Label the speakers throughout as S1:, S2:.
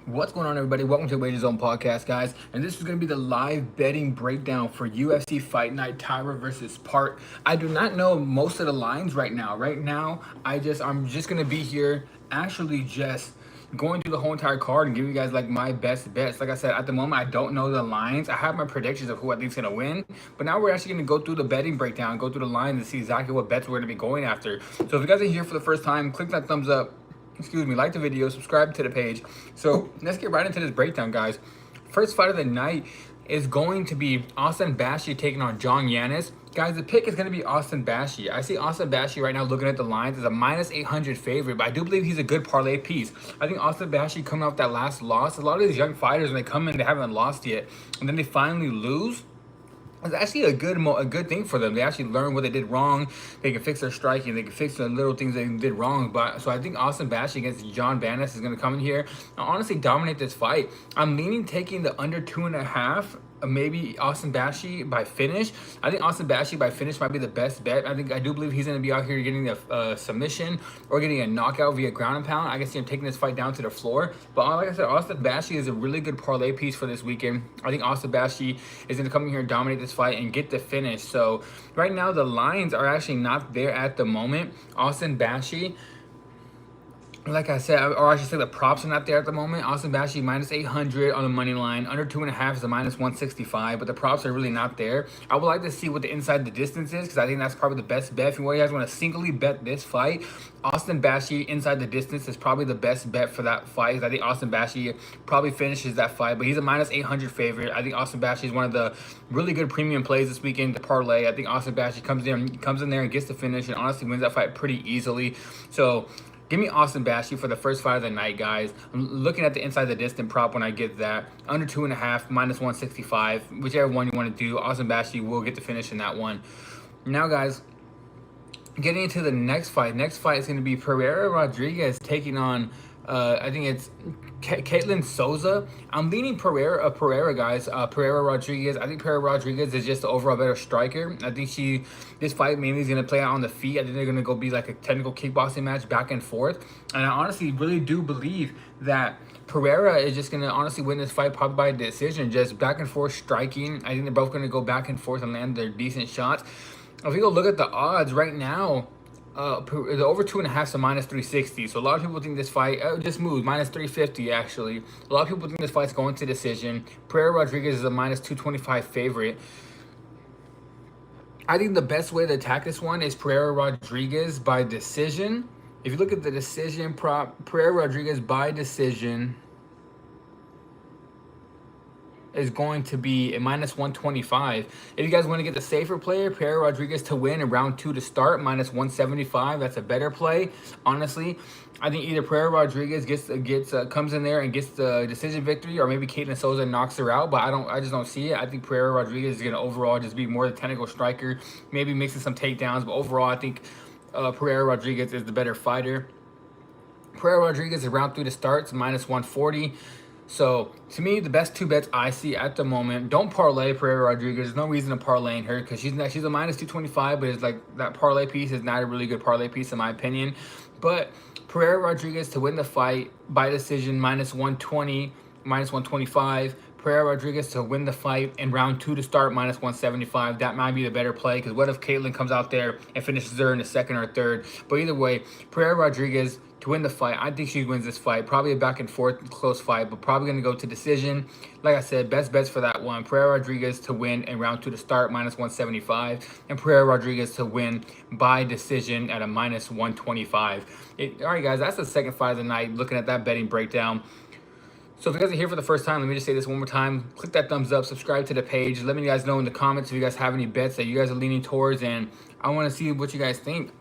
S1: What's going on, everybody? Welcome to the Wager Zone podcast, guys. And this is going to be the live betting breakdown for UFC Fight Night, Taira versus Park. I do not know most of the lines right now. I'm just going to be here, actually just going through the whole entire card and give you guys like my best bets. Like I said, at the moment I don't know the lines. I have my predictions of who I think is going to win, but now we're actually going to go through the betting breakdown, go through the lines, and see exactly what bets we're going to be going after. So if you guys are here for the first time, click that thumbs up. Like the video, subscribe to the page. So let's get right into this breakdown, guys. First fight of the night is going to be Austin Bashi taking on John Yanis. Guys, the pick is going to be Austin Bashi. I see Austin Bashi right now looking at the lines as a minus 800 favorite, but I do believe he's a good parlay piece. I think Austin Bashi coming off that last loss, a lot of these young fighters, when they come in, they haven't lost yet, and then they finally lose. It's actually a good thing for them. They actually learn what they did wrong. They can fix their striking. They can fix the little things they did wrong. So I think Austin Bashi against John Yanis is going to come in here and honestly dominate this fight. I'm leaning taking the under 2.5. Maybe Austin Bashi by finish. I think Austin Bashi by finish might be the best bet. I do believe he's going to be out here getting a submission or getting a knockout via ground and pound. I can see him taking this fight down to the floor. But like I said, Austin Bashi is a really good parlay piece for this weekend. I think Austin Bashi is going to come in here and dominate this fight and get the finish. So right now the lines are actually not there at the moment. Austin Bashi, like I said, or I should say the props are not there at the moment. Austin Bashi minus 800 on the money line. Under 2.5 is a minus 165, but the props are really not there. I would like to see what the inside the distance is, because I think that's probably the best bet. If you guys want to singly bet this fight, Austin Bashi inside the distance is probably the best bet for that fight. I think Austin Bashi probably finishes that fight, but he's a minus 800 favorite. I think Austin Bashi is one of the really good premium plays this weekend to parlay. I think Austin Bashi comes in there and gets the finish and honestly wins that fight pretty easily. So give me Austin Bashi for the first fight of the night, guys. I'm looking at the inside the distance prop when I get that. Under 2.5, minus 165. Whichever one you want to do, Austin Bashi will get the finish in that one. Now, guys, getting into the next fight. Next fight is going to be Pereira Rodriguez taking on, I think it's Caitlin Souza. I'm leaning Pereira, guys. Pereira Rodriguez. I think Pereira Rodriguez is just the overall better striker. I think this fight mainly is going to play out on the feet. I think they're going to go be like a technical kickboxing match back and forth. And I honestly really do believe that Pereira is just going to honestly win this fight probably by decision. Just back and forth striking. I think they're both going to go back and forth and land their decent shots. If you go look at the odds right now, the over 2.5 is a minus 360. So a lot of people think this fight just moved minus 350. Actually, a lot of people think this fight's going to decision. Pereira Rodriguez is a minus 225 favorite. I think the best way to attack this one is Pereira Rodriguez by decision. If you look at the decision prop, Pereira Rodriguez by decision is going to be a minus 125. If you guys want to get the safer player, Pereira Rodriguez to win in round 2 to start, minus 175. That's a better play, honestly. I think either Pereira Rodriguez comes in there and gets the decision victory, or maybe Caitlin Souza knocks her out. But I just don't see it. I think Pereira Rodriguez is going to overall just be more the technical striker, maybe mixing some takedowns. But overall, I think Pereira Rodriguez is the better fighter. Pereira Rodriguez is round 3 to start, it's minus 140. So, to me, the best two bets I see at the moment, don't parlay Pereira Rodriguez. There's no reason to parlay in her because she's a minus 225, but it's like that parlay piece is not a really good parlay piece in my opinion. But Pereira Rodriguez to win the fight by decision, minus 120, minus 125. Pereira Rodriguez to win the fight in round 2 to start, minus 175. That might be the better play, because what if Caitlin comes out there and finishes her in the second or third? But either way, Pereira Rodriguez to win the fight. I think she wins this fight. Probably a back and forth close fight, but probably going to go to decision. Like I said, best bets for that one. Pereira Rodriguez to win in round 2 to start, minus 175. And Pereira Rodriguez to win by decision at a minus 125. All right, guys, that's the second fight of the night. Looking at that betting breakdown. So if you guys are here for the first time, let me just say this one more time. Click that thumbs up, subscribe to the page. Let me guys know in the comments if you guys have any bets that you guys are leaning towards, and I want to see what you guys think.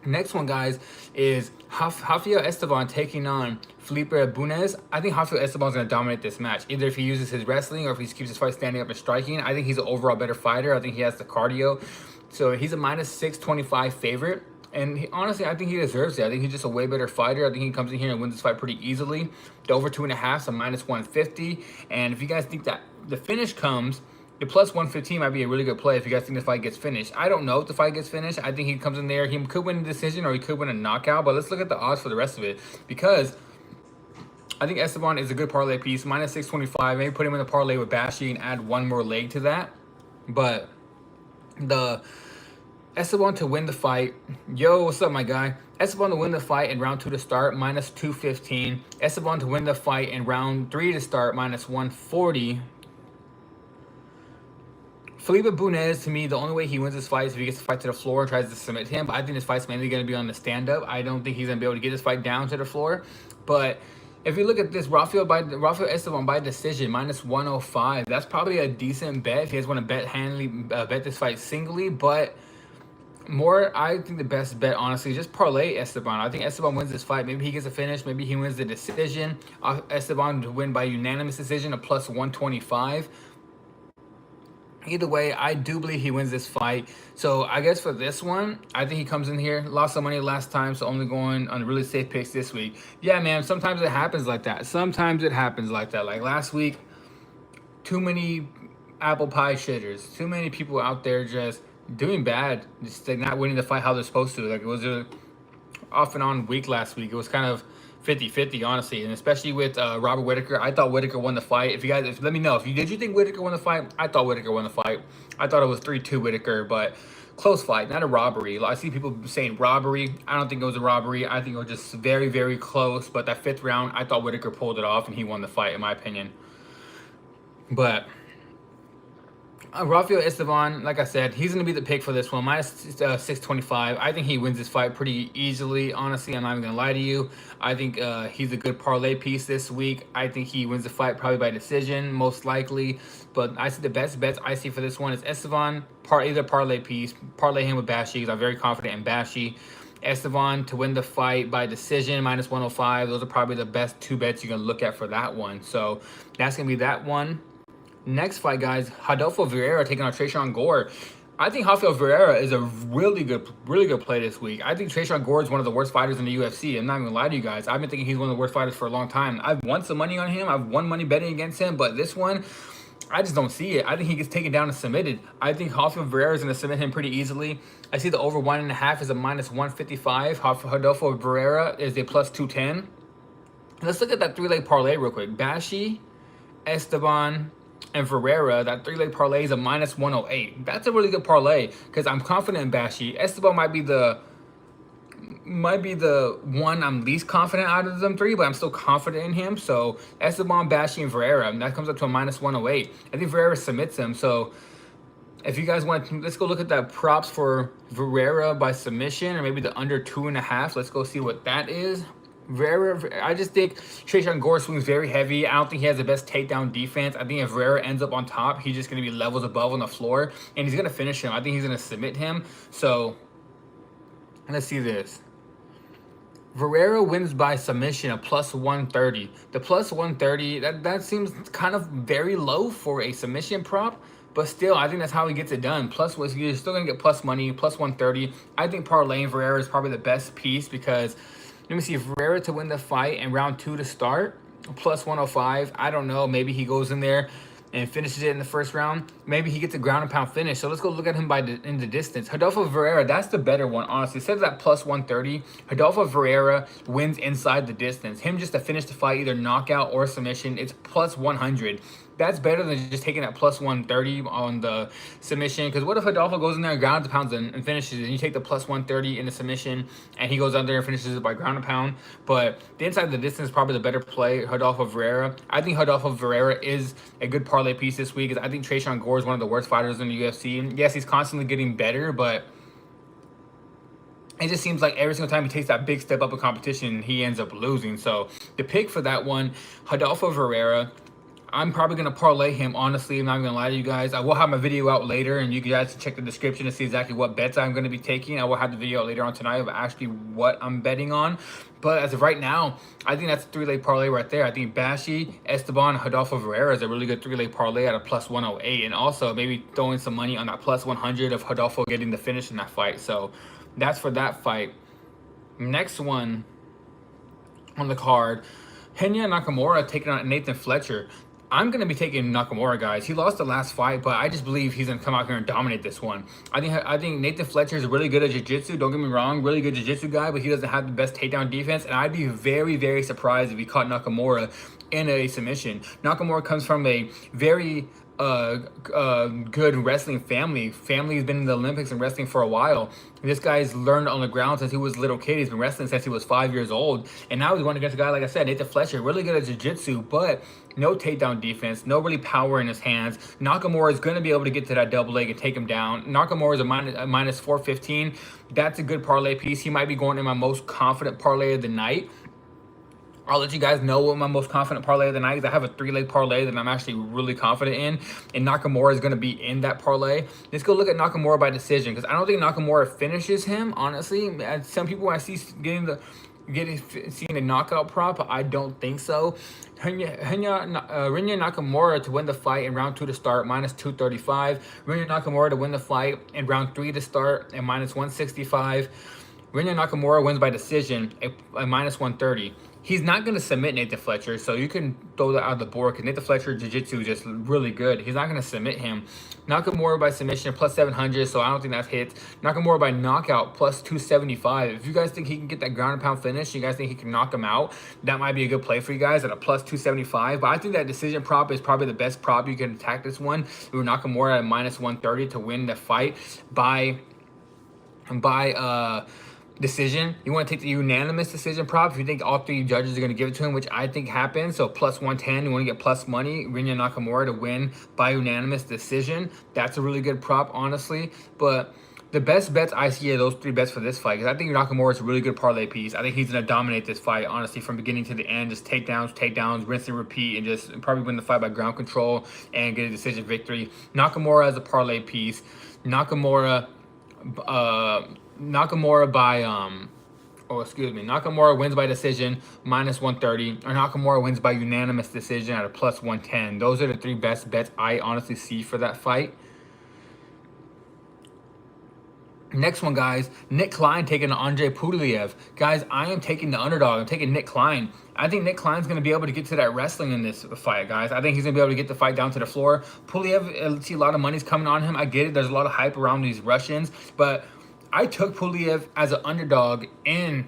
S1: Next one, guys, is Rafael Esteban taking on Felipe Bunes. I think Rafael Esteban is going to dominate this match. Either if he uses his wrestling or if he keeps his fight standing up and striking. I think he's an overall better fighter. I think he has the cardio. So he's a minus 625 favorite. And honestly, I think he deserves it. I think he's just a way better fighter. I think he comes in here and wins this fight pretty easily. The over 2.5 is a minus 150. And if you guys think that the finish comes, the plus 115 might be a really good play if you guys think the fight gets finished. I don't know if the fight gets finished. I think he comes in there. He could win a decision or he could win a knockout. But let's look at the odds for the rest of it. Because I think Esteban is a good parlay piece. Minus 625. Maybe put him in the parlay with Bashi and add one more leg to that. But the Esteban to win the fight. Yo, what's up, my guy? Esteban to win the fight in round 2 to start, minus 215. Esteban to win the fight in round 3 to start, minus 140. Felipe Bunez, to me, the only way he wins this fight is if he gets the fight to the floor and tries to submit him. But I think this fight's mainly going to be on the stand-up. I don't think he's going to be able to get this fight down to the floor. But if you look at this, Rafael Esteban by decision, minus 105. That's probably a decent bet if you guys want to bet this fight singly. But I think the best bet, honestly, is just parlay Esteban. I think Esteban wins this fight. Maybe he gets a finish. Maybe he wins the decision. Esteban to win by unanimous decision, a plus 125. Either way, I do believe he wins this fight. So I guess for this one, I think he comes in here. Lost some money last time, so only going on really safe picks this week. Yeah, man, sometimes it happens like that. Like last week, too many apple pie shitters. Too many people out there just doing bad. Just like not winning the fight how they're supposed to. Like it was a off and on week last week. It was kind of 50-50, honestly, and especially with Robert Whittaker. I thought Whittaker won the fight. If you guys, let me know. Did you think Whittaker won the fight? I thought Whittaker won the fight. I thought it was 3-2 Whittaker, but close fight, not a robbery. I see people saying robbery. I don't think it was a robbery. I think it was just very, very close. But that 5th round, I thought Whittaker pulled it off, and he won the fight, in my opinion. But Rafael Esteban, like I said, he's going to be the pick for this one. Minus 625. I think he wins this fight pretty easily. Honestly, I'm not even going to lie to you. I think he's a good parlay piece this week. I think he wins the fight probably by decision, most likely. But I see the best bets I see for this one is Esteban, either parlay piece, parlay him with Bashi, because I'm very confident in Bashi. Esteban to win the fight by decision, minus 105. Those are probably the best 2 bets you're going to look at for that one. So that's going to be that one. Next fight, guys, Rodolfo Vieira taking on Tresean Gore. I think Rafael Vieira is a really good play this week. I think Tresean Gore is one of the worst fighters in the UFC. I'm not even gonna lie to you guys. I've been thinking he's one of the worst fighters for a long time. I've won some money on him. I've won money betting against him, but this one, I just don't see it. I think he gets taken down and submitted. I think Rafael Vieira is going to submit him pretty easily. I see the over 1.5 is a minus 155. Rodolfo Vieira is a plus 210. Let's look at that 3-leg parlay real quick. Bashi, Esteban, and Ferreira, that 3-leg parlay is a minus 108. That's a really good parlay because I'm confident in Bashi. Esteban might be the one I'm least confident out of them 3, but I'm still confident in him. So Esteban, Bashi, and Ferreira, and that comes up to a minus 108. I think Ferreira submits him. So if you guys want to, let's go look at that props for Ferreira by submission, or maybe the under 2.5. Let's go see what that is. I just think Tresean Gore swings very heavy. I don't think he has the best takedown defense. I think if Ferreira ends up on top, he's just going to be levels above on the floor, and he's going to finish him. I think he's going to submit him. So let's see this. Ferreira wins by submission, a plus 130. The plus 130, that seems kind of very low for a submission prop. But still, I think that's how he gets it done. Plus, you're still going to get plus money, plus 130. I think parlaying Ferreira is probably the best piece because, let me see, Ferreira to win the fight and round 2 to start, plus 105. I don't know. Maybe he goes in there and finishes it in the first round. Maybe he gets a ground and pound finish. So let's go look at him in the distance. Rodolfo Vieira, that's the better one, honestly. Instead of that plus 130, Rodolfo Vieira wins inside the distance. Him just to finish the fight, either knockout or submission, it's plus 100. That's better than just taking that plus 130 on the submission. Because what if Rodolfo goes in there and grounds and pounds and finishes it, and you take the plus 130 in the submission, and he goes out there and finishes it by ground and pound? But the inside the distance is probably the better play, Rodolfo Vieira. I think Rodolfo Vieira is a good parlay piece this week. I think Tresean Gore is one of the worst fighters in the UFC. Yes, he's constantly getting better, but it just seems like every single time he takes that big step up in competition, he ends up losing. So the pick for that one, Rodolfo Vieira. I'm probably going to parlay him, honestly. I'm not going to lie to you guys. I will have my video out later, and you guys can check the description to see exactly what bets I'm going to be taking. I will have the video out later on tonight of actually what I'm betting on. But as of right now, I think that's a 3-leg parlay right there. I think Bashi, Esteban, and Rodolfo Vieira is a really good 3-leg parlay at a plus 108. And also maybe throwing some money on that plus 100 of Rodolfo getting the finish in that fight. So that's for that fight. Next one on the card, Henya Nakamura taking on Nathan Fletcher. I'm going to be taking Nakamura, guys. He lost the last fight, but I just believe he's going to come out here and dominate this one. I think Nathan Fletcher is really good at jiu-jitsu. Don't get me wrong, really good jiu-jitsu guy, but he doesn't have the best takedown defense, and I'd be very, very surprised if he caught Nakamura in a submission. Nakamura comes from a very good wrestling family. Family's been in the Olympics and wrestling for a while. This guy's learned on the ground since he was a little kid. He's been wrestling since he was 5 years old. And now he's going against a guy, like I said, Nathan Fletcher, really good at jiu-jitsu, but no takedown defense, no really power in his hands. Nakamura is going to be able to get to that double leg and take him down. Nakamura is a minus 415. That's a good parlay piece. He might be going in my most confident parlay of the night. I'll let you guys know what my most confident parlay of the night is. I have a 3-leg parlay that I'm actually really confident in, and Nakamura is going to be in that parlay. Let's go look at Nakamura by decision, because I don't think Nakamura finishes him, honestly. Some people I see seeing a knockout prop, I don't think so. Rinya Nakamura to win the fight in round 2 to start, minus 235. Rinya Nakamura to win the fight in round 3 to start, and minus 165. Rinya Nakamura wins by decision at minus 130. He's not going to submit Nathan Fletcher, so you can throw that out of the board because Nathan Fletcher jiu-jitsu is just really good. He's not going to submit him. Nakamura by submission plus 700, so I don't think that hits. Nakamura by knockout plus 275. If you guys think he can get that ground and pound finish, you guys think he can knock him out, that might be a good play for you guys at a plus 275. But I think that decision prop is probably the best prop you can attack this one. We were Nakamura at minus 130 to win the fight by decision. You want to take the unanimous decision prop if you think all 3 judges are going to give it to him, which I think happens. So plus 110, you want to get plus money. Rinya Nakamura to win by unanimous decision. That's a really good prop, honestly. But the best bets I see are those 3 bets for this fight, because I think Nakamura is a really good parlay piece. I think he's going to dominate this fight, honestly, from beginning to the end. Just takedowns, rinse and repeat, and just probably win the fight by ground control and get a decision victory. Nakamura as a parlay piece. Nakamura wins by decision, minus 130, or Nakamura wins by unanimous decision at a plus 110. Those are the 3 best bets I honestly see for that fight. Next one, guys, Nick Klein taking on Andre Pudiliev. Guys, I am taking the underdog. I'm taking Nick Klein. I think Nick Klein's going to be able to get to that wrestling in this fight, guys. I think he's going to be able to get the fight down to the floor. Pudiliev, I see a lot of money's coming on him. I get it. There's a lot of hype around these Russians, but I took Pudiliev as an underdog in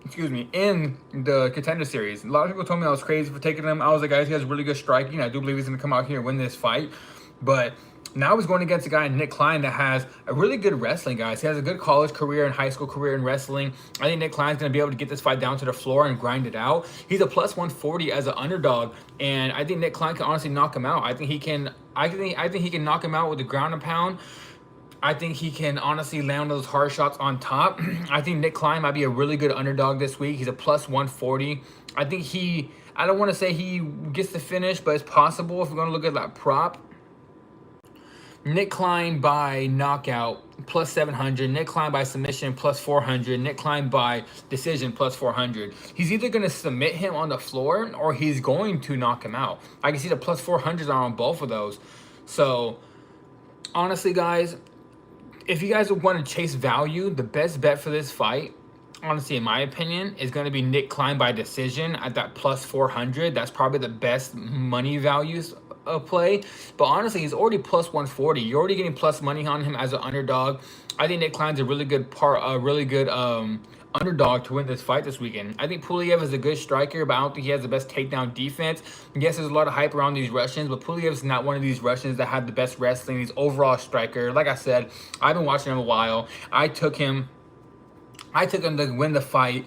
S1: the Contender Series. A lot of people told me I was crazy for taking him. I was like, guys, he has really good striking. I do believe he's going to come out here and win this fight. But now he's going against a guy, Nick Klein, that has a really good wrestling, guys. He has a good college career and high school career in wrestling. I think Nick Klein's going to be able to get this fight down to the floor and grind it out. He's a plus 140 as an underdog, and I think Nick Klein can honestly knock him out. I think he can knock him out with the ground and pound. I think he can honestly land those hard shots on top. I think Nick Klein might be a really good underdog this week. He's a plus 140. I don't want to say he gets the finish, but it's possible if we're going to look at that prop. Nick Klein by knockout, plus 700. Nick Klein by submission, plus 400. Nick Klein by decision, plus 400. He's either going to submit him on the floor or he's going to knock him out. I can see the plus 400s are on both of those. So, honestly, guys, if you guys want to chase value, the best bet for this fight, honestly, in my opinion, is going to be Nick Klein by decision at that plus 400. That's probably the best money values play. But honestly, he's already plus 140. You're already getting plus money on him as an underdog. I think Nick Klein's a really good underdog to win this fight this weekend. I think Pudiliev is a good striker, but I don't think he has the best takedown defense. Yes, there's a lot of hype around these Russians, but Pudiliev is not one of these Russians that have the best wrestling. He's overall striker. Like I said, I've been watching him a while. I took him to win the fight.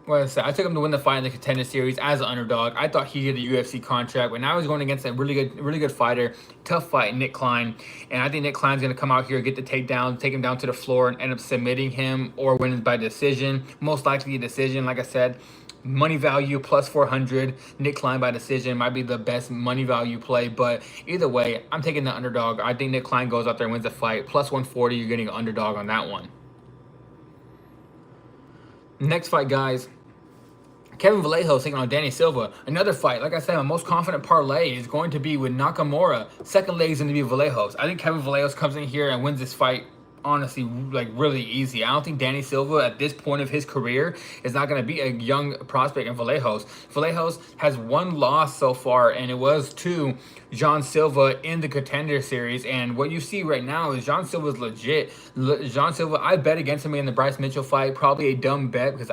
S1: I took him to win the fight in the Contender Series as an underdog. I thought he'd get a UFC contract, but now he's going against a really good fighter, tough fight, Nick Klein. And I think Nick Klein's going to come out here, get the takedown, take him down to the floor, and end up submitting him or winning by decision. Most likely a decision, like I said. Money value plus 400. Nick Klein by decision might be the best money value play, but either way, I'm taking the underdog. I think Nick Klein goes out there and wins the fight. Plus 140, you're getting an underdog on that one. Next fight, guys. Kevin Vallejo taking on Danny Silva. Another fight. Like I said, my most confident parlay is going to be with Nakamura. Second leg is going to be Vallejo's. I think Kevin Vallejo comes in here and wins this fight honestly like really easy. I don't think Danny Silva at this point of his career is not going to be a young prospect in Vallejos. Vallejos has one loss so far, and it was to John Silva in the Contender Series. And what you see right now is John Silva's legit. John Silva, I bet against him in the Bryce Mitchell fight. Probably a dumb bet because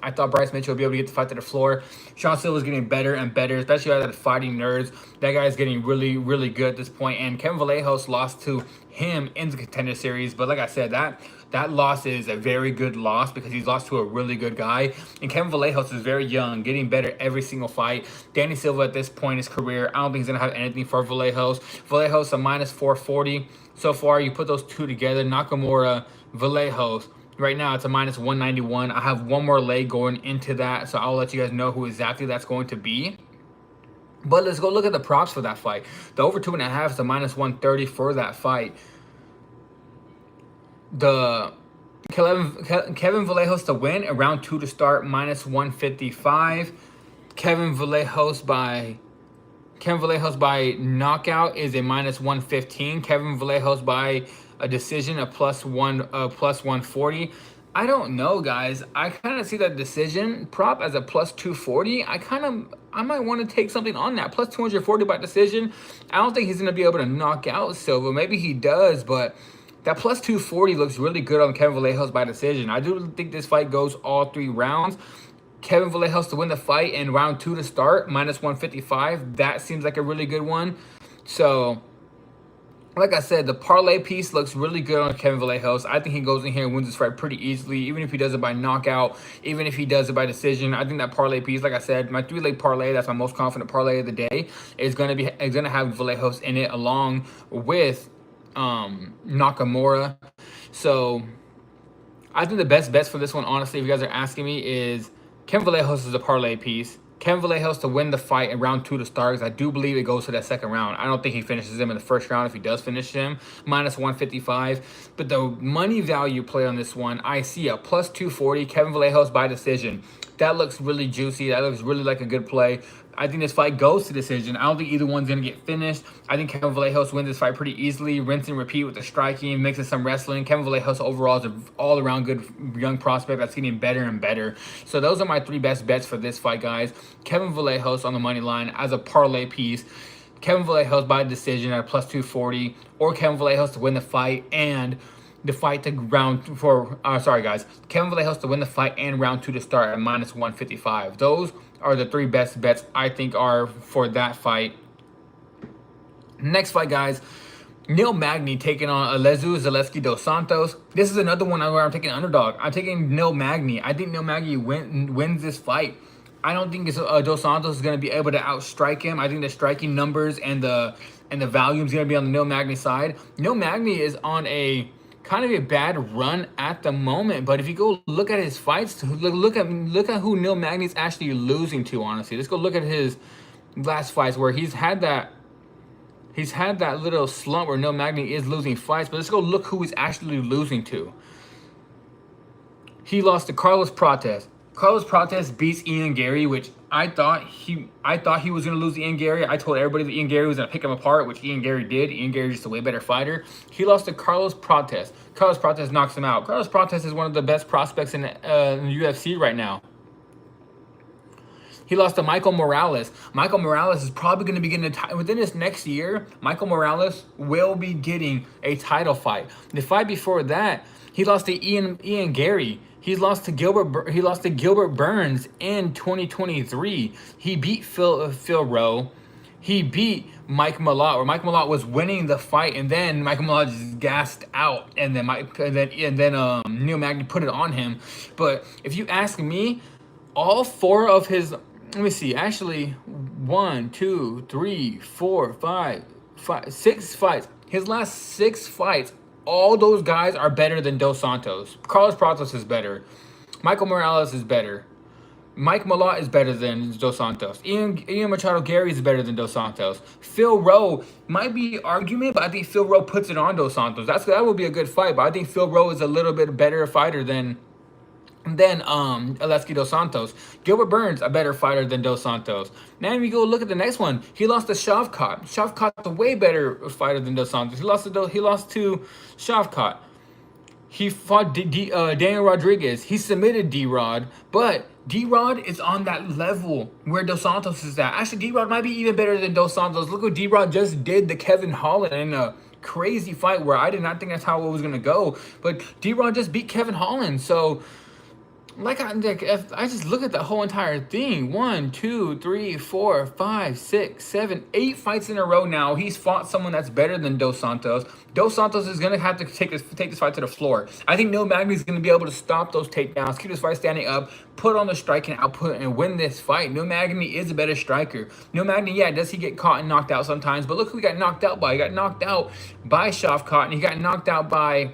S1: I thought Bryce Mitchell would be able to get the fight to the floor. John Silva's getting better and better, especially out of the fighting nerds. That guy's getting really, really good at this point. And Kevin Vallejos lost to him in the Contender Series. But like I said, that loss is a very good loss because he's lost to a really good guy. And Kevin Vallejos is very young, getting better every single fight. Danny Silva at this point in his career, I don't think he's going to have anything for Vallejos. Vallejos a minus 440. So far, you put those two together, Nakamura, Vallejos. Right now, it's a minus 191. I have one more leg going into that, so I'll let you guys know who exactly that's going to be. But let's go look at the props for that fight. The over 2.5 is a minus 130 for that fight. The Kevin Vallejos to win, and round 2 to start, minus 155. Kevin Vallejos by knockout is a minus 115. Kevin Vallejos by a decision, a plus 140. I don't know, guys. I kind of see that decision prop as a plus 240. I might want to take something on that. Plus 240 by decision. I don't think he's going to be able to knock out Silva. Maybe he does, but that plus 240 looks really good on Kevin Vallejos by decision. I do think this fight goes all 3 rounds. Kevin Vallejos to win the fight and round 2 to start, minus 155. That seems like a really good one. So, like I said, the parlay piece looks really good on Kevin Vallejos. I think he goes in here and wins this fight pretty easily, even if he does it by knockout, even if he does it by decision. I think that parlay piece, like I said, my 3-leg parlay, that's my most confident parlay of the day, is gonna have Vallejos in it along with Nakamura. So I think the best bets for this one, honestly, if you guys are asking me, is Kevin Vallejos is a parlay piece. Kevin Vallejos to win the fight in round 2 to start, because I do believe it goes to that second round. I don't think he finishes him in the first round. If he does finish him, minus 155. But the money value play on this one, I see a plus 240, Kevin Vallejos by decision. That looks really juicy. That looks really like a good play. I think this fight goes to decision. I don't think either one's going to get finished. I think Kevin Vallejos wins this fight pretty easily. Rinse and repeat with the striking, mixing some wrestling. Kevin Vallejos overall is an all-around good young prospect that's getting better and better. So those are my 3 best bets for this fight, guys. Kevin Vallejos on the money line as a parlay piece. Kevin Vallejos by decision at plus 240. Or Kevin Vallejos to win the fight and the fight to round for Kevin Vallejos to win the fight and round 2 to start at minus 155. Those are the 3 best bets I think are for that fight. Next fight, guys, Neil Magny taking on Alezu Zaleski dos Santos. This is another one where I'm taking underdog. I'm taking Neil Magny. I think Neil Magny wins this fight. I don't think dos Santos is going to be able to outstrike him. I think the striking numbers and the volume is going to be on the Neil Magny side. Neil Magny is on a kind of a bad run at the moment, but if you go look at his fights, look at who Neil Magny's actually losing to. Honestly, let's go look at his last fights where he's had that little slump where Neil Magny is losing fights. But let's go look who he's actually losing to. He lost to Carlos Prates. Carlos Prates beats Ian Gary, which I thought he was going to lose to Ian Gary. I told everybody that Ian Gary was going to pick him apart, which Ian Gary did. Ian Gary is just a way better fighter. He lost to Carlos Prates. Carlos Prates knocks him out. Carlos Prates is one of the best prospects in the UFC right now. He lost to Michael Morales. Michael Morales is probably going to be getting within this next year. Michael Morales will be getting a title fight. The fight before that, he lost to Ian Gary. He lost to Gilbert Burns in 2023. He beat Phil Rowe. He beat Mike Malott, where Mike Malott was winning the fight, and then Mike Malott just gassed out, and then Neil Magny put it on him. But if you ask me, all 4 of his, let me see, actually 1, 2, 3, 4, 5, 6 fights. His last 6 fights, all those guys are better than Dos Santos. Carlos Prates is better. Michael Morales is better. Mike Malott is better than Dos Santos. Ian Machado Gary is better than Dos Santos. Phil Rowe might be argument, but I think Phil Rowe puts it on Dos Santos. That would be a good fight, but I think Phil Rowe is a little bit better fighter than Aleski dos Santos. Gilbert Burns, a better fighter than Dos Santos. Now we go look at the next one. He lost to Shavkat. Shavkat's a way better fighter than Dos Santos. He lost to Shavkat. He fought Daniel Rodriguez. He submitted D-Rod, but D-Rod is on that level where Dos Santos is at. Actually, D-Rod might be even better than Dos Santos. Look what D-Rod just did to Kevin Holland in a crazy fight where I did not think that's how it was going to go. But D-Rod just beat Kevin Holland. So if I just look at the whole entire thing, 1, 2, 3, 4, 5, 6, 7, 8 fights in a row now. He's fought someone that's better than Dos Santos. Dos Santos is gonna have to take this fight to the floor. I think Neil Magny's gonna be able to stop those takedowns, keep this fight standing up, put on the striking output, and win this fight. Neil Magny is a better striker. Neil Magny, yeah, does he get caught and knocked out sometimes? But look who he got knocked out by. He got knocked out by Shavkat, and he got knocked out by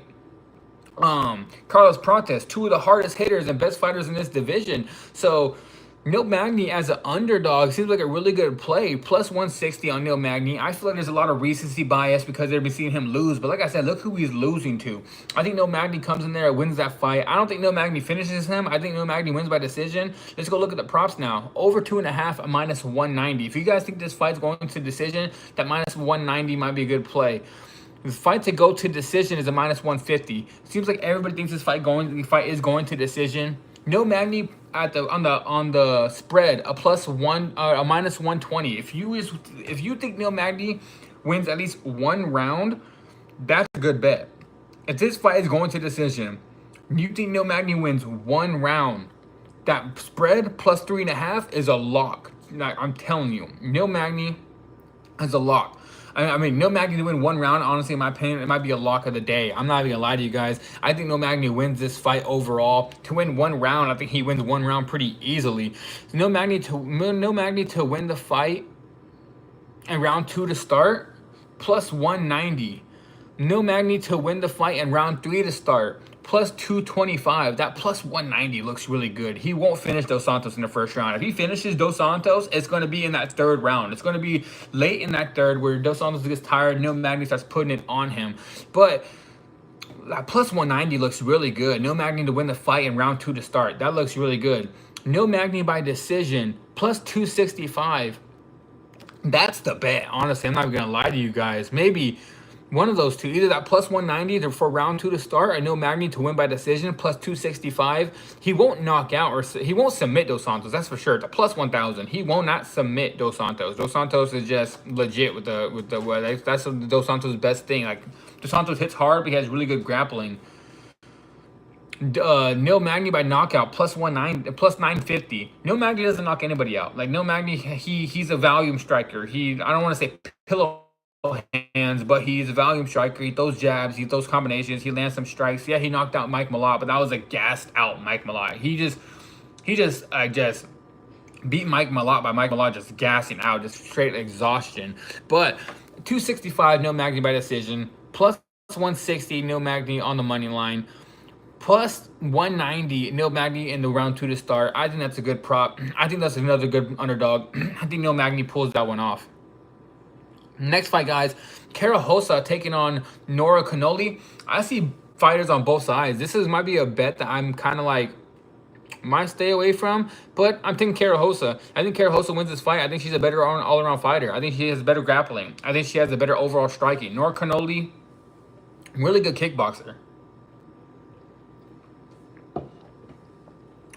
S1: Carlos Prates, two of the hardest hitters and best fighters in this division. So Neil Magny as an underdog seems like a really good play. Plus 160 on Neil Magny. I feel like there's a lot of recency bias because they've been seeing him lose. But like I said, look who he's losing to. I think Neil Magny comes in there and wins that fight. I don't think Neil Magny finishes him. I think Neil Magny wins by decision. Let's go look at the props now. Over 2.5 at minus 190. If you guys think this fight's going to decision, that minus 190 might be a good play. The fight to go to decision is a minus 150. It seems like everybody thinks this fight is going to decision. Neil Magny on the spread a minus 120. If you think Neil Magny wins at least one round, that's a good bet. If this fight is going to decision, you think Neil Magny wins one round, that spread plus 3.5 is a lock. Like, I'm telling you, Neil Magny is a lock. I mean, Neil Magny to win one round, honestly, in my opinion, it might be a lock of the day. I'm not even gonna lie to you guys. I think Neil Magny wins this fight overall. To win one round, I think he wins one round pretty easily. So Neil Magny to win the fight and round 2 to start, plus 190. Neil Magny to win the fight and round 3 to start, plus 225. That plus 190 looks really good. He won't finish Dos Santos in the first round. If he finishes Dos Santos, it's going to be in that third round. It's going to be late in that third where Dos Santos gets tired. Neil Magny starts putting it on him. But that plus 190 looks really good. Neil Magny to win the fight in round 2 to start. That looks really good. Neil Magny by decision, plus 265. That's the bet. Honestly, I'm not going to lie to you guys. Maybe one of those two, either that plus 190 for round 2 to start, or Neil Magny to win by decision, plus 265. He won't knock out or he won't submit Dos Santos, that's for sure. The plus 1,000, he will not submit Dos Santos. Dos Santos is just legit with the that's Dos Santos' best thing. Like, Dos Santos hits hard, but he has really good grappling. Neil Magny by knockout, plus 950. Neil Magny doesn't knock anybody out. Like, Neil Magny, he's a volume striker. I don't want to say pillow hands, but he's a volume striker. He throws jabs, he throws combinations, he lands some strikes. Yeah, he knocked out Mike Malott, but that was a gassed out Mike Malott. He just beat Mike Malott by Mike Malott just gassing out, just straight exhaustion. But 265 Neil Magny by decision, plus 160 Neil Magny on the money line, plus 190 Neil Magny in the round 2 to start. I think that's a good prop. I think that's another good underdog. I think Neil Magny pulls that one off. Next fight, guys, Kara Hossa taking on Nora Cannoli. I see fighters on both sides. This might be a bet that I'm kind of like, might stay away from, but I'm thinking Kara Hossa. I think Kara Hossa wins this fight. I think she's a better all-around fighter. I think she has better grappling. I think she has a better overall striking. Nora Cannoli, really good kickboxer.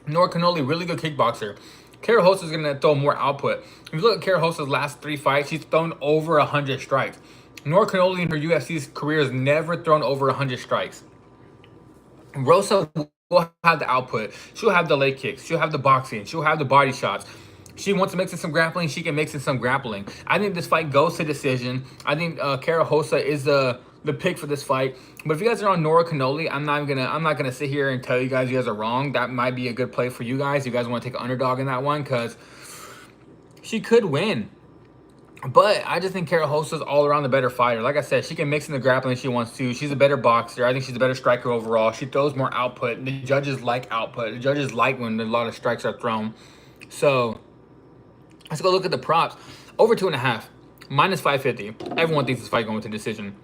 S1: Nora Cannoli, really good kickboxer. Kara Hossa is going to throw more output. If you look at Kara Hossa's last 3 fights, she's thrown over 100 strikes. Nora Cannoli in her UFC's career has never thrown over 100 strikes. Rosa will have the output. She'll have the leg kicks. She'll have the boxing. She'll have the body shots. She wants to mix in some grappling. She can mix in some grappling. I think this fight goes to decision. I think Kara Hossa is the pick for this fight. But if you guys are on Nora Cannoli, I'm not gonna sit here and tell you guys are wrong. That might be a good play for you guys. You guys want to take an underdog in that one because she could win. But I just think Kara Hossa's all around the better fighter. Like I said, she can mix in the grappling if she wants to. She's a better boxer. I think she's a better striker overall. She throws more output. The judges like output. The judges like when a lot of strikes are thrown. So let's go look at the props. Over 2.5, minus 550. Everyone thinks this fight going to decision.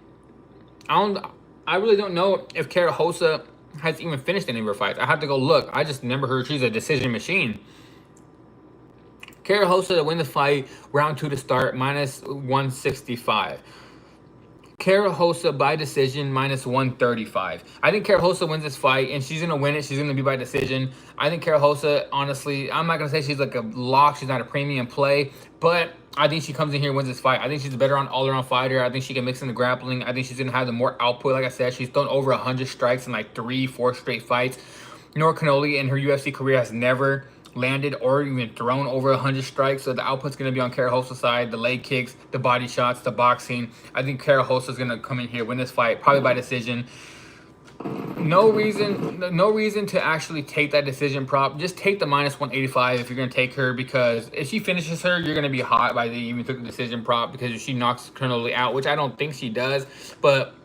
S1: I really don't know if Kara Hossa has even finished any of her fights. I have to go look. I just remember her. She's a decision machine. Kara Hossa to win the fight, round 2 to start, minus 165. Kara by decision minus 135. I think Kara wins this fight, and she's gonna win it. She's gonna be by decision. I think Kara honestly, I'm not gonna say she's like a lock. She's not a premium play, but I think she comes in here and wins this fight. I think she's a better all-around fighter. I think she can mix in the grappling. I think she's gonna have the more output. Like I said, she's thrown over 100 strikes in like 3-4 straight fights. Nora Canoli in her UFC career has never landed or even thrown over 100 strikes, so the output's going to be on Kara side, the leg kicks, the body shots, the boxing. I think Kara is going to come in here, win this fight, probably by decision. No reason to actually take that decision prop. Just take the minus 185 if you're going to take her, because if she finishes her, you're going to be hot by the even took the decision prop, because if she knocks Canoli out, which I don't think she does, but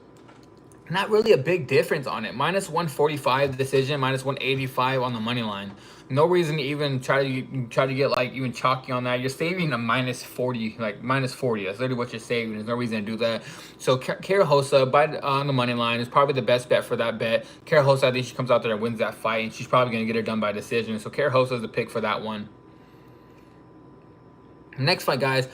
S1: not really a big difference on it. Minus 145 decision, minus 185 on the money line. No reason to even try to get like even chalky on that. You're saving a minus 40, like minus 40. That's literally what you're saving. There's no reason to do that. So Kara on the money line is probably the best bet for that bet. Kara I think she comes out there and wins that fight, and she's probably gonna get her done by decision. So Kara is the pick for that one. Next fight, guys,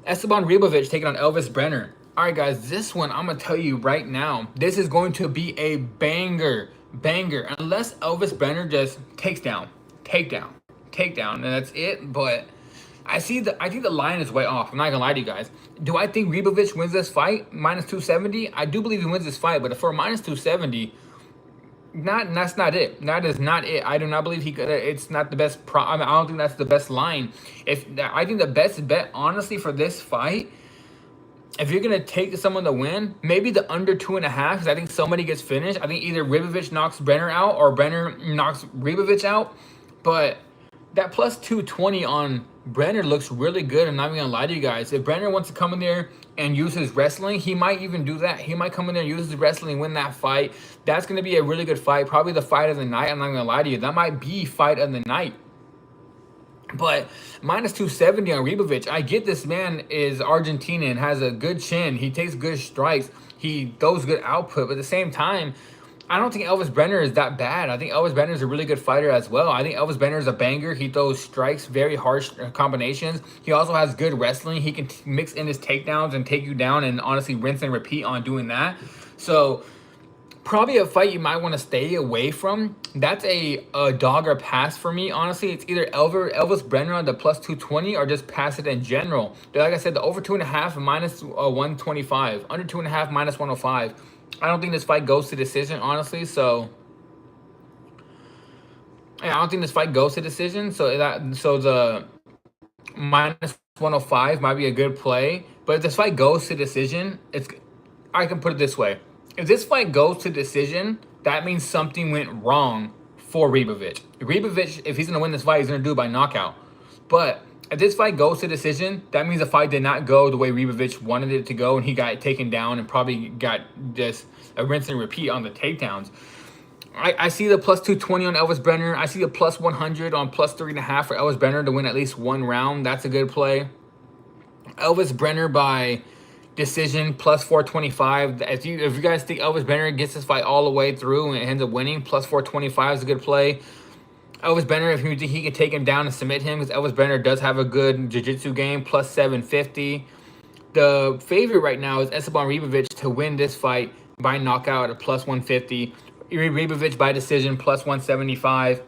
S1: Esteban Ribovic taking on Elvis Brenner. All right, guys, this one, I'm going to tell you right now, this is going to be a banger, unless Elvis Brenner just takedown, and that's it. But I think the line is way off. I'm not going to lie to you guys. Do I think Ribovic wins this fight? Minus 270? I do believe he wins this fight, but for minus 270, that's not it. That is not it. I do not believe it's not the best I don't think that's the best line. I think the best bet, honestly, for this fight, if you're going to take someone to win, maybe the under 2.5, because I think somebody gets finished. I think either Ribovic knocks Brenner out or Brenner knocks Ribovic out. But that plus 220 on Brenner looks really good. I'm not even going to lie to you guys. If Brenner wants to come in there and use his wrestling, he might even do that. He might come in there and use his wrestling and win that fight. That's going to be a really good fight. Probably the fight of the night. I'm not going to lie to you. That might be fight of the night. But minus 270 on Ribovic, I get this man is Argentinian, has a good chin. He takes good strikes. He throws good output. But at the same time, I don't think Elvis Brenner is that bad. I think Elvis Brenner is a really good fighter as well. I think Elvis Brenner is a banger. He throws strikes, very harsh combinations. He also has good wrestling. He can mix in his takedowns and take you down and honestly rinse and repeat on doing that. So probably a fight you might want to stay away from. That's a dog or pass for me, honestly. It's either Elvis Brenner on the plus 220 or just pass it in general. Like I said, the over 2.5 minus 125, under 2.5 minus 105. I don't think this fight goes to decision, honestly. So yeah, I don't think this fight goes to decision. So the minus 105 might be a good play. But if this fight goes to decision, I can put it this way. If this fight goes to decision, that means something went wrong for Ribovic. Ribovic, if he's going to win this fight, he's going to do it by knockout. But if this fight goes to decision, that means the fight did not go the way Ribovic wanted it to go, and he got taken down and probably got just a rinse and repeat on the takedowns. I see the plus 220 on Elvis Brenner. I see the plus 100 on plus 3.5 for Elvis Brenner to win at least one round. That's a good play. Elvis Brenner by decision plus 425. If you guys think Elvis Brenner gets this fight all the way through and ends up winning, plus 425 is a good play. Elvis Brenner, if you think he can take him down and submit him, because Elvis Brenner does have a good jiu-jitsu game, plus 750. The favorite right now is Esteban Ribovic to win this fight by knockout at plus 150. Ribovic by decision plus 175.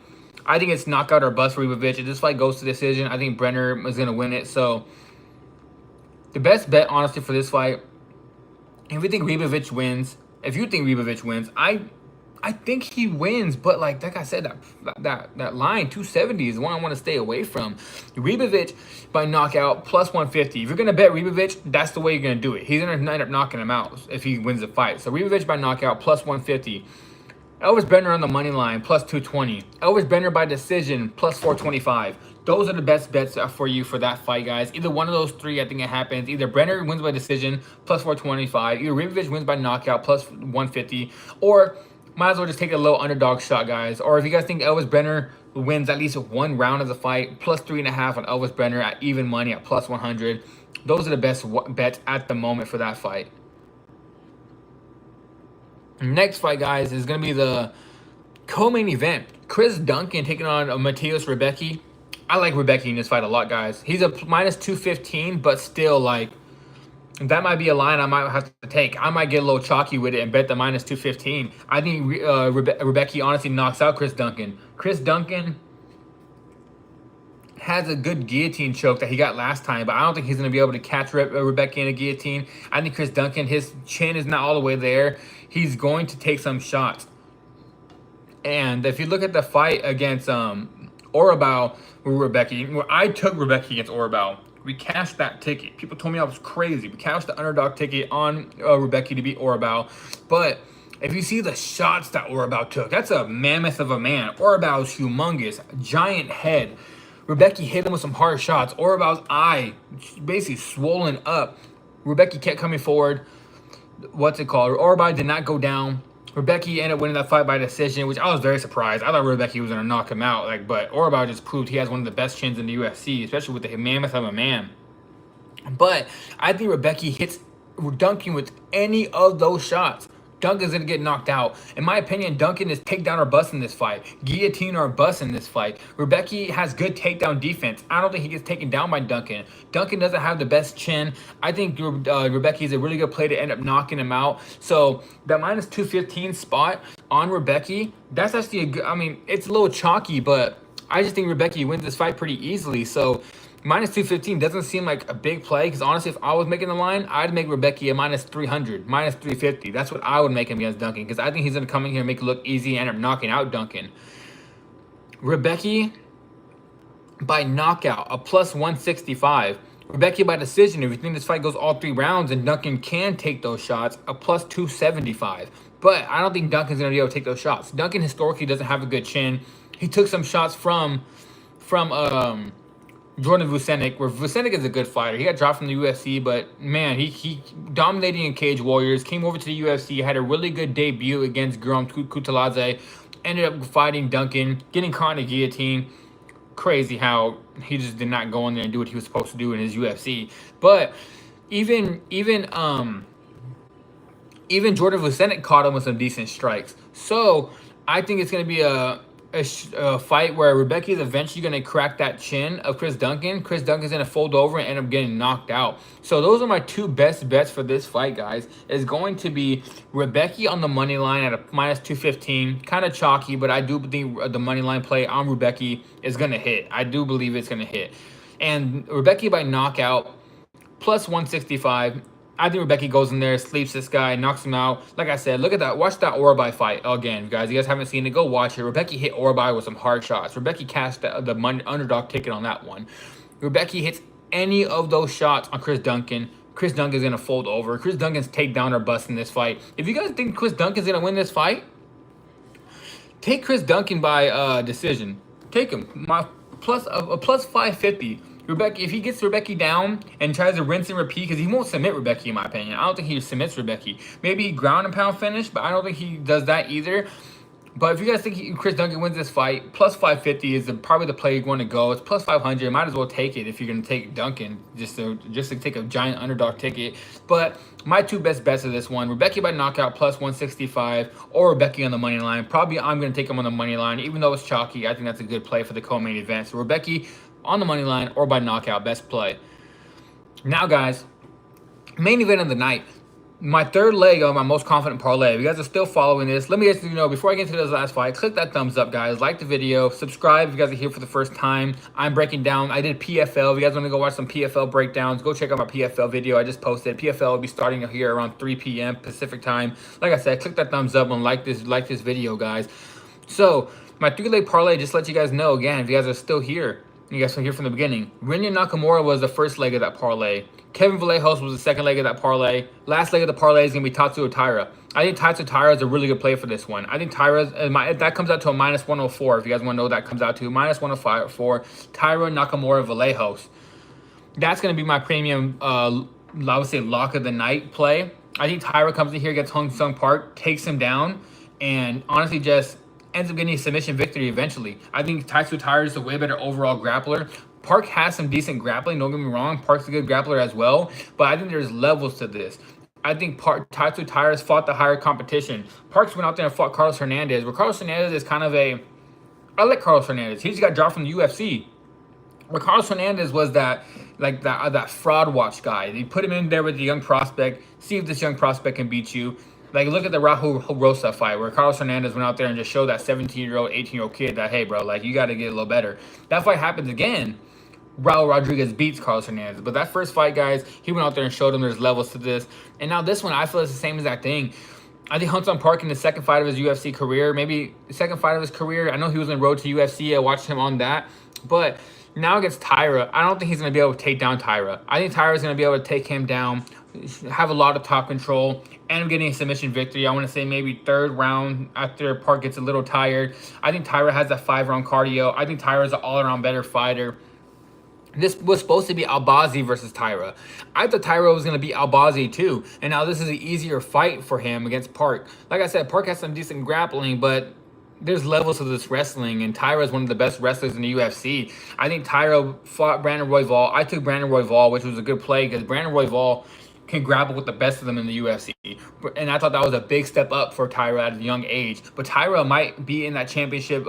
S1: I think it's knockout or bust for Ribovic. If this fight goes to decision, I think Brenner is going to win it. So the best bet, honestly, for this fight, if you think Ribovic wins, I think he wins. But like I said, that line 270 is the one I want to stay away from. Ribovic by knockout plus 150. If you're gonna bet Ribovic, that's the way you're gonna do it. He's gonna end up knocking him out if he wins the fight. So Ribovic by knockout plus 150. Elvis Brenner on the money line plus 220. Elvis Brenner by decision plus 425. Those are the best bets for you for that fight, guys. Either one of those three, I think it happens. Either Brenner wins by decision plus 425. Either Ribovic wins by knockout plus 150. Or might as well just take a little underdog shot, guys. Or if you guys think Elvis Brenner wins at least one round of the fight, plus 3.5 on Elvis Brenner at even money at plus 100. Those are the best bets at the moment for that fight. Next fight, guys, is going to be the co-main event. Chris Duncan taking on Mateusz Rebecki. I like Rebecki in this fight a lot, guys. He's a minus 215, but still, like, that might be a line I might have to take. I might get a little chalky with it and bet the minus 215. I think Rebecca honestly knocks out Chris Duncan. Chris Duncan has a good guillotine choke that he got last time, but I don't think he's going to be able to catch Rebecca in a guillotine. I think Chris Duncan, his chin is not all the way there. He's going to take some shots. And if you look at the fight against Orabao with Rebecca, where I took Rebecca against Orabao, we cashed that ticket. People told me I was crazy. We cashed the underdog ticket on Rebecca to beat Orabao. But if you see the shots that Orabao took, that's a mammoth of a man. Orabao's humongous, giant head. Rebecca hit him with some hard shots. Orabao's eye basically swollen up. Rebecca kept coming forward. What's it called? Orabao did not go down. Rebecca ended up winning that fight by decision, which I was very surprised. I thought Rebecca was going to knock him out, but Orabao just proved he has one of the best chins in the UFC, especially with the mammoth of a man. But I think Rebecca hits Duncan with any of those shots. Duncan's going to get knocked out. In my opinion, Duncan is takedown or bust in this fight. Guillotine or bust in this fight. Rebecca has good takedown defense. I don't think he gets taken down by Duncan. Duncan doesn't have the best chin. I think Rebecca is a really good play to end up knocking him out. So that minus 215 spot on Rebecca, that's actually a good, it's a little chalky, but I just think Rebecca wins this fight pretty easily. So minus 215 doesn't seem like a big play, because honestly, if I was making the line, I'd make Rebecca a minus 300, minus 350. That's what I would make him against Duncan, because I think he's going to come in here and make it look easy and end up knocking out Duncan. Rebecca by knockout, a plus 165. Rebecca by decision, if you think this fight goes all 3 rounds and Duncan can take those shots, a plus 275. But I don't think Duncan's going to be able to take those shots. Duncan historically doesn't have a good chin. He took some shots from Jordan Vucenic, where Vucenic is a good fighter. He got dropped from the UFC, but man, he dominating in Cage Warriors, came over to the UFC, had a really good debut against Guram Kutalaze, ended up fighting Duncan, getting caught in a guillotine. Crazy how he just did not go in there and do what he was supposed to do in his UFC. But even Jordan Vucenic caught him with some decent strikes. So I think it's going to be a fight where Rebecca is eventually going to crack that chin of Chris Duncan. Chris Duncan's going to fold over and end up getting knocked out. So those are my 2 best bets for this fight, guys. Is going to be Rebecca on the money line at a minus 215. Kind of chalky, but I do think the money line play on Rebecca is going to hit. I do believe it's going to hit. And Rebecca by knockout, plus 165. I think Rebecca goes in there, sleeps this guy, knocks him out. Like I said, look at that. Watch that Orabao fight again, guys. You guys haven't seen it, go watch it. Rebecca hit Orabao with some hard shots. Rebecca cashed the underdog ticket on that one. Rebecca hits any of those shots on Chris Duncan. Chris Duncan's going to fold over. Chris Duncan's takedown or bust in this fight. If you guys think Chris Duncan's going to win this fight, take Chris Duncan by decision. Take him. A plus 550. Rebecca, if he gets Rebecca down and tries to rinse and repeat, because he won't submit Rebecca, in my opinion. I don't think he submits Rebecca. Maybe he ground and pound finish, but I don't think he does that either. But if you guys think Chris Duncan wins this fight, plus 550 is probably the play you're going to go. It's plus 500. Might as well take it if you're going to take Duncan, just to take a giant underdog ticket. But my 2 best bets of this one, Rebecca by knockout, plus 165, or Rebecca on the money line. Probably I'm going to take him on the money line. Even though it's chalky, I think that's a good play for the co-main event. So Rebecca on the money line or by knockout, best play. Now, guys, main event of the night. My 3rd leg of my most confident parlay. If you guys are still following this, let me just before I get into this last fight, click that thumbs up, guys. Like the video, subscribe if you guys are here for the first time. I'm breaking down. I did PFL. If you guys want to go watch some PFL breakdowns, go check out my PFL video I just posted. PFL will be starting here around 3 p.m. Pacific time. Like I said, click that thumbs up and like this video, guys. So my 3-leg parlay, just to let you guys know again, if you guys are still here. You guys can hear from the beginning. Rinya Nakamura was the first leg of that parlay. Kevin Vallejos was the second leg of that parlay. Last leg of the parlay is going to be Tatsuro Taira. I think Tatsuro Taira is a really good play for this one. I think Taira, that comes out to a minus 104. If you guys want to know what that comes out to, minus 105 for Taira Nakamura Vallejos. That's going to be my premium, I would say, lock of the night play. I think Taira comes in here, gets Hong Sung Park, takes him down, and honestly just ends up getting a submission victory eventually. I think Tatsuro Taira is a way better overall grappler. Park has some decent grappling, don't get me wrong. Park's a good grappler as well, but I think there's levels to this. I think Tatsuro Taira has fought the higher competition. Parks went out there and fought Carlos Hernandez, where Carlos Hernandez is kind of I like Carlos Hernandez. He just got dropped from the UFC. But Carlos Hernandez was that that fraud watch guy. They put him in there with the young prospect, see if this young prospect can beat you. Like, look at the Rahul Rosa fight where Carlos Hernandez went out there and just showed that 17-year-old, 18-year-old kid that, hey, bro, like, you got to get a little better. That fight happens again. Raul Rodriguez beats Carlos Hernandez. But that first fight, guys, he went out there and showed him there's levels to this. And now this one, I feel it's the same exact thing. I think Hunter Park in the second fight of his UFC career, maybe the second fight of his career. I know he was on the road to UFC. I watched him on that. But now against Taira, I don't think he's going to be able to take down Taira. I think Taira is going to be able to take him down, have a lot of top control, end up getting a submission victory. I want to say maybe third round after Park gets a little tired. I think Taira has that 5-round cardio. I think Taira is an all-around better fighter. This was supposed to be Albazi versus Taira. I thought Taira was going to beat Albazi too. And now this is an easier fight for him against Park. Like I said, Park has some decent grappling, but there's levels to this wrestling, and Taira is one of the best wrestlers in the UFC. I think Taira fought Brandon Royval. I took Brandon Royval, which was a good play because Brandon Royval can grapple with the best of them in the UFC. And I thought that was a big step up for Taira at a young age. But Taira might be in that championship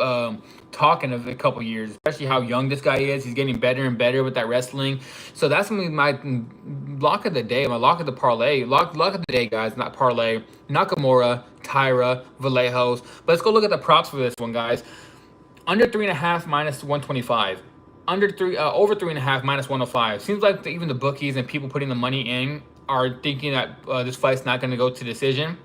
S1: talk in a couple years, especially how young this guy is. He's getting better and better with that wrestling. So that's going to be my lock of the day, my lock of the parlay. Lock of the day, guys, not parlay. Nakamura, Taira, Vallejos. But let's go look at the props for this one, guys. Under 3.5 minus 125. Under over 3.5 minus 105. Seems like even the bookies and people putting the money in are thinking that this fight's not going to go to decision.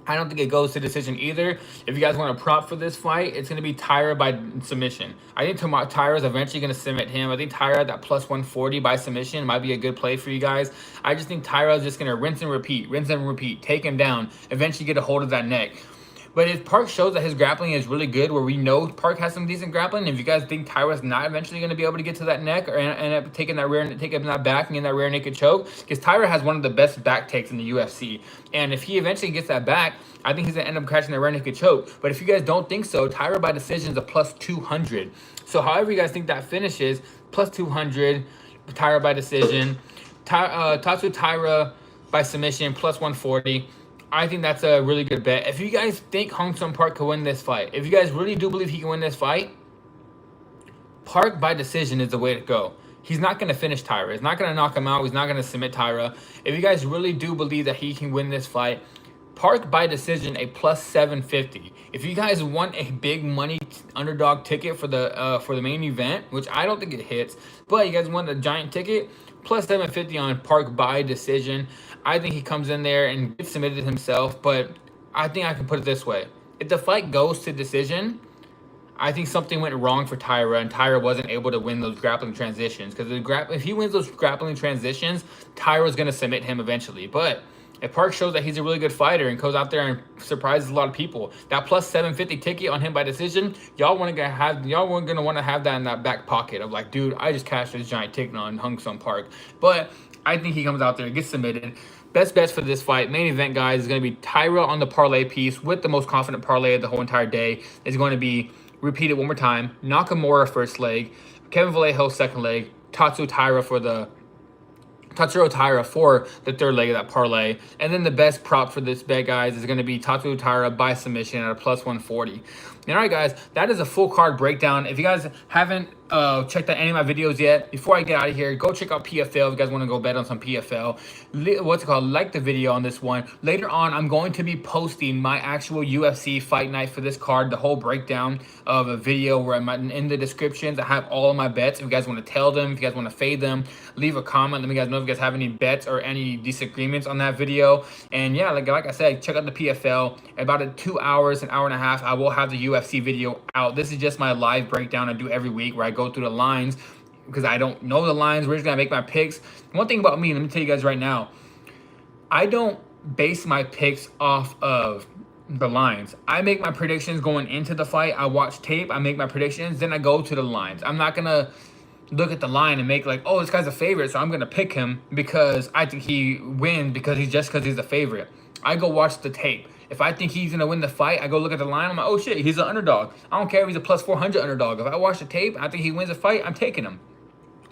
S1: I don't think it goes to decision either. If you guys want a prop for this fight, it's going to be Taira by submission. I think Taira is eventually going to submit him. I think Taira at that plus 140 by submission might be a good play for you guys. I just think Taira is just going to rinse and repeat, take him down, eventually get a hold of that neck. But if Park shows that his grappling is really good, where we know Park has some decent grappling, if you guys think Taira's not eventually going to be able to get to that neck or end up taking that back and getting that rear naked choke, because Taira has one of the best back takes in the UFC. And if he eventually gets that back, I think he's going to end up catching the rear naked choke. But if you guys don't think so, Taira by decision is a plus 200. So however you guys think that finishes, plus 200, Taira by decision. Tatsuro Taira by submission, plus 140. I think that's a really good bet. If you guys think Hong Sung Park can win this fight, if you guys really do believe he can win this fight, Park by decision is the way to go. He's not going to finish Taira. He's not going to knock him out. He's not going to submit Taira. If you guys really do believe that he can win this fight, Park by decision, a plus 750. If you guys want a big money underdog ticket for the main event, which I don't think it hits, but you guys want a giant ticket, plus 750 on Park by decision. I think he comes in there and gets submitted himself, but I think I can put it this way. If the fight goes to decision, I think something went wrong for Taira, and Taira wasn't able to win those grappling transitions. Because if he wins those grappling transitions, Taira's going to submit him eventually. But if Park shows that he's a really good fighter and goes out there and surprises a lot of people, that plus 750 ticket on him by decision, y'all want to want to have that in that back pocket of like, dude, I just cashed this giant ticket on Hong Sung Park. But I think he comes out there and gets submitted. Best bets for this fight, main event, guys, is going to be Taira on the parlay piece with the most confident parlay of the whole entire day. Is going to be, repeated one more time, Nakamura first leg, Kevin Vallejo second leg, Tatsuro Taira for the third leg of that parlay. And then the best prop for this bet, guys, is going to be Tatsuro Taira by submission at a plus 140. And all right, guys, that is a full card breakdown. If you guys haven't checked out any of my videos yet, before I get out of here, go check out PFL if you guys want to go bet on some PFL. Like the video on this one. Later on, I'm going to be posting my actual UFC Fight Night for this card, the whole breakdown of a video where I'm in the descriptions. I have all of my bets. If you guys want to tell them, if you guys want to fade them, leave a comment. Let me guys know if you guys have any bets or any disagreements on that video. And yeah, like I said, check out the PFL. About 2 hours, an hour and a half, I will have the UFC video out. This is just my live breakdown I do every week where I go through the lines because I don't know the lines. We're just going to make my picks. One thing about me, let me tell you guys right now, I don't base my picks off of the lines. I make my predictions going into the fight. I watch tape, I make my predictions, then I go to the lines. I'm not going to look at the line and make like, oh, this guy's a favorite, so I'm going to pick him because I think he wins because he's a favorite. I go watch the tape. If I think he's going to win the fight, I go look at the line. I'm like, oh, shit, he's an underdog. I don't care if he's a plus 400 underdog. If I watch the tape, I think he wins the fight, I'm taking him.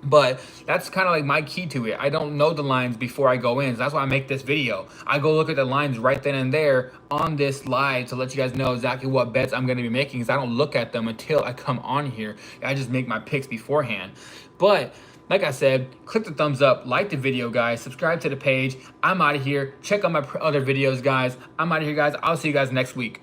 S1: But that's kind of like my key to it. I don't know the lines before I go in. So that's why I make this video. I go look at the lines right then and there on this live to let you guys know exactly what bets I'm going to be making, because I don't look at them until I come on here. I just make my picks beforehand. But like I said, click the thumbs up, like the video, guys, subscribe to the page. I'm out of here. Check out my other videos, guys. I'm out of here, guys. I'll see you guys next week.